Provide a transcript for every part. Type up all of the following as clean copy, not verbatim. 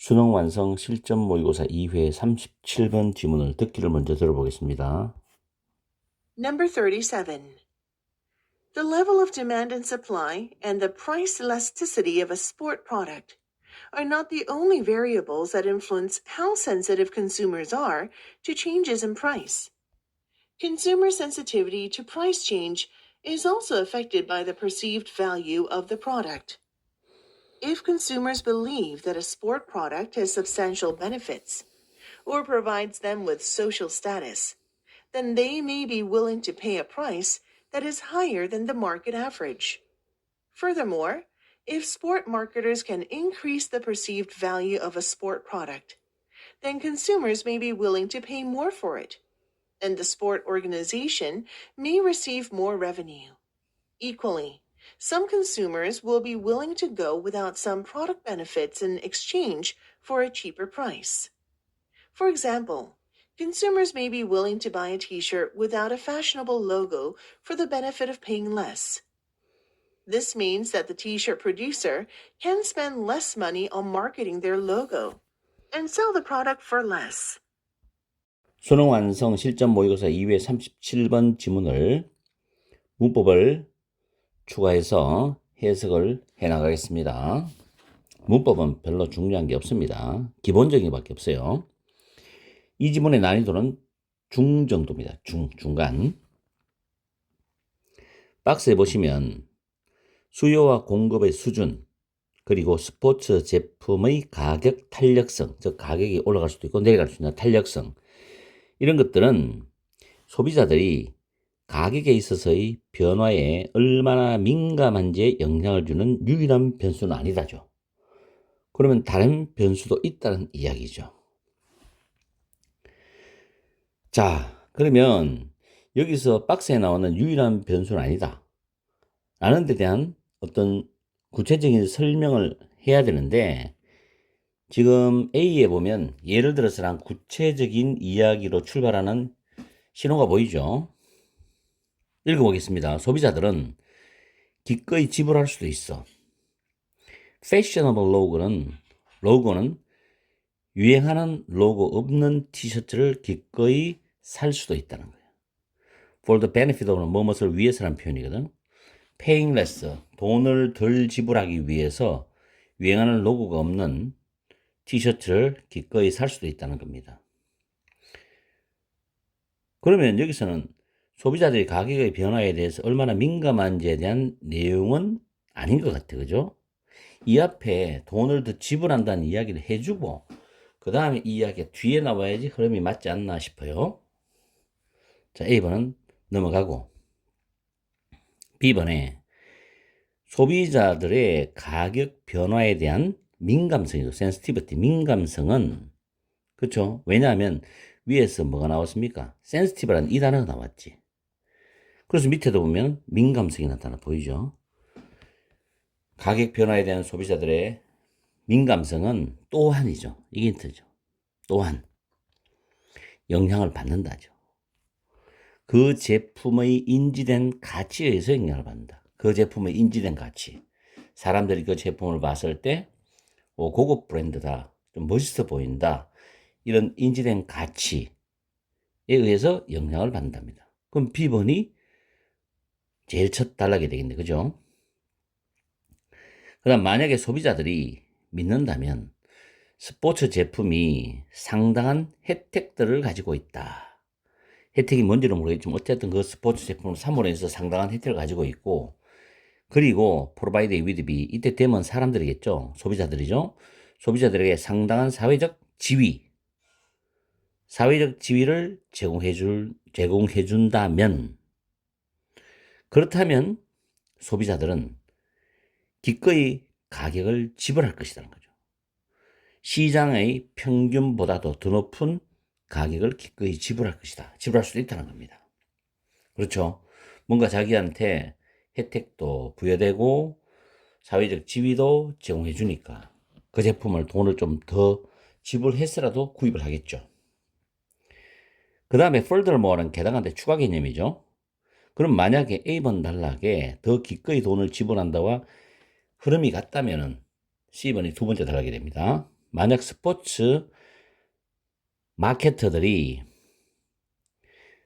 수능 완성 실전 모의고사 2회 37번 지문을 듣기를 먼저 들어보겠습니다. Number 37. The level of demand and supply and the price elasticity of a sport product are not the only variables that influence how sensitive consumers are to changes in price. Consumer sensitivity to price change is also affected by the perceived value of the product. If consumers believe that a sport product has substantial benefits or provides them with social status, then they may be willing to pay a price that is higher than the market average. Furthermore, if sport marketers can increase the perceived value of a sport product, then consumers may be willing to pay more for it, and the sport organization may receive more revenue. Equally, some consumers will be willing to go without some product benefits in exchange for a cheaper price. For example, consumers may be willing to buy a t-shirt without a fashionable logo for the benefit of paying less. This means that the t-shirt producer can spend less money on marketing their logo and sell the product for less. 수능 완성 실전 모의고사 2회 37번 지문을 문법을 추가해서 해석을 해나가겠습니다. 문법은 별로 중요한 게 없습니다. 기본적인 게 밖에 없어요. 이 지문의 난이도는 중 정도입니다. 중간. 박스에 보시면 수요와 공급의 수준, 그리고 스포츠 제품의 가격 탄력성, 즉 가격이 올라갈 수도 있고 내려갈 수 있는 탄력성, 이런 것들은 소비자들이 가격에 있어서의 변화에 얼마나 민감한지에 영향을 주는 유일한 변수는 아니다죠. 그러면 다른 변수도 있다는 이야기죠. 자, 그러면 여기서 박스에 나오는 유일한 변수는 아니다 라는 데 대한 어떤 구체적인 설명을 해야 되는데, 지금 A에 보면 예를 들어서란 구체적인 이야기로 출발하는 신호가 보이죠. 읽어보겠습니다. 소비자들은 기꺼이 지불할 수도 있어. fashionable 로고는 유행하는 로고 없는 티셔츠를 기꺼이 살 수도 있다는 거예요. For the benefit of 뭐뭇을 위해서라는 표현이거든. paying less, 돈을 덜 지불하기 위해서 유행하는 로고가 없는 티셔츠를 기꺼이 살 수도 있다는 겁니다. 그러면 여기서는 소비자들이 가격의 변화에 대해서 얼마나 민감한지에 대한 내용은 아닌 것 같아요. 그죠? 이 앞에 돈을 더 지불한다는 이야기를 해주고 그 다음에 이 이야기가 뒤에 나와야지 흐름이 맞지 않나 싶어요. 자, A번은 넘어가고 B번에 소비자들의 가격 변화에 대한 민감성이죠. sensitivity, 민감성은, 그렇죠? 왜냐하면 위에서 뭐가 나왔습니까? sensitive라는 이 단어가 나왔지. 그래서 밑에도 보면 민감성이 나타나 보이죠? 가격 변화에 대한 소비자들의 민감성은 또한이죠. 이게 힌트죠. 또한 영향을 받는다죠. 그 제품의 인지된 가치에 의해서 영향을 받는다. 그 제품의 인지된 가치. 사람들이 그 제품을 봤을 때 고급 브랜드다, 좀 멋있어 보인다, 이런 인지된 가치에 의해서 영향을 받는답니다. 그럼 B번이 제일 첫 단락이 되겠네. 그죠? 그 다음 만약에 소비자들이 믿는다면 스포츠 제품이 상당한 혜택들을 가지고 있다. 혜택이 뭔지는 모르겠지만 어쨌든 그 스포츠 제품을 사므로해서 상당한 혜택을 가지고 있고, 그리고 provide with be, 이때 되면 사람들이겠죠. 소비자들이죠. 소비자들에게 상당한 사회적 지위를 제공해준다면, 그렇다면 소비자들은 기꺼이 가격을 지불할 것이라는 거죠. 시장의 평균보다도 더 높은 가격을 기꺼이 지불할 것이다. 지불할 수도 있다는 겁니다. 그렇죠. 뭔가 자기한테 혜택도 부여되고 사회적 지위도 제공해 주니까 그 제품을 돈을 좀 더 지불해서라도 구입을 하겠죠. 그 다음에 furthermore는 게다가인데 추가 개념이죠. 그럼 만약에 A번 단락에 더 기꺼이 돈을 지불한다와 흐름이 같다면은 C번이 두 번째 단락이 됩니다. 만약 스포츠 마케터들이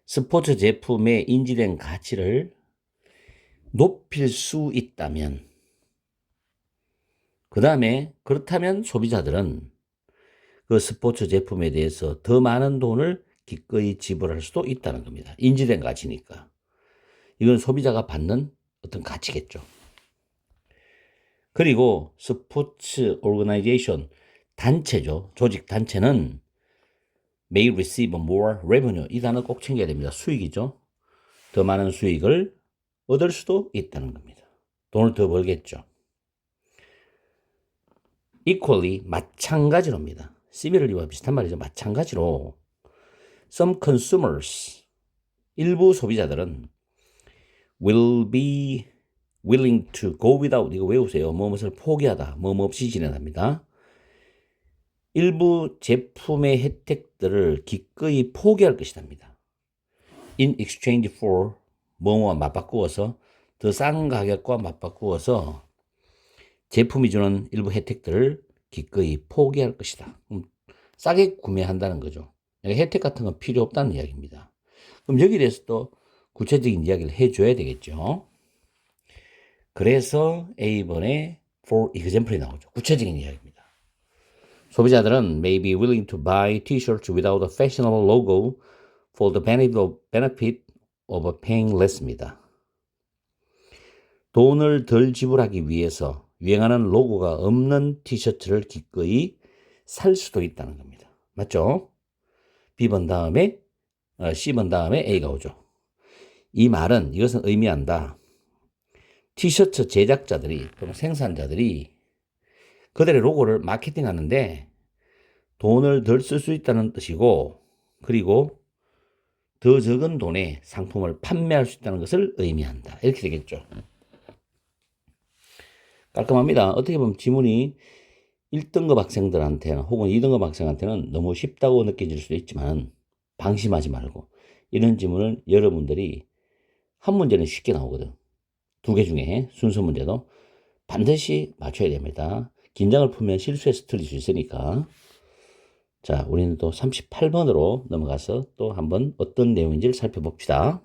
스포츠 제품의 인지된 가치를 높일 수 있다면, 그 다음에 그렇다면 소비자들은 그 스포츠 제품에 대해서 더 많은 돈을 기꺼이 지불할 수도 있다는 겁니다. 인지된 가치니까. 이건 소비자가 받는 어떤 가치겠죠. 그리고 스포츠 오르가나이제이션, 단체죠. 조직 단체는 may receive more revenue. 이 단어 꼭 챙겨야 됩니다. 수익이죠. 더 많은 수익을 얻을 수도 있다는 겁니다. 돈을 더 벌겠죠. equally, 마찬가지로입니다. similarly와 비슷한 말이죠. 마찬가지로 some consumers, 일부 소비자들은 will be willing to go without, 이거 외우세요. 무엇을 포기하다, 뭐 없이 지낸답니다. 일부 제품의 혜택들을 기꺼이 포기할 것이랍니다. in exchange for, 뭐와 맞바꾸어서, 더 싼 가격과 맞바꾸어서 제품이 주는 일부 혜택들을 기꺼이 포기할 것이다. 싸게 구매한다는 거죠. 혜택 같은 건 필요 없다는 이야기입니다. 그럼 여기에 대해서 또 구체적인 이야기를 해줘야 되겠죠. 그래서 A번에 for example이 나오죠. 구체적인 이야기입니다. 소비자들은 may be willing to buy t-shirts without a fashionable logo for the benefit of paying less입니다. 돈을 덜 지불하기 위해서 유행하는 로고가 없는 티셔츠를 기꺼이 살 수도 있다는 겁니다. 맞죠? B번 다음에 C번 다음에 A가 오죠. 이 말은 이것은 의미한다. 티셔츠 제작자들이 또는 생산자들이 그들의 로고를 마케팅하는데 돈을 덜 쓸 수 있다는 뜻이고, 그리고 더 적은 돈에 상품을 판매할 수 있다는 것을 의미한다. 이렇게 되겠죠. 깔끔합니다. 어떻게 보면 지문이 1등급 학생들한테는 혹은 2등급 학생한테는 너무 쉽다고 느껴질 수도 있지만 방심하지 말고, 이런 지문을 여러분들이 한 문제는 쉽게 나오거든. 2개 중에 순서 문제도 반드시 맞춰야 됩니다. 긴장을 풀면 실수해서 틀릴 수 있으니까. 자, 우리는 또 38번으로 넘어가서 또 한번 어떤 내용인지를 살펴봅시다.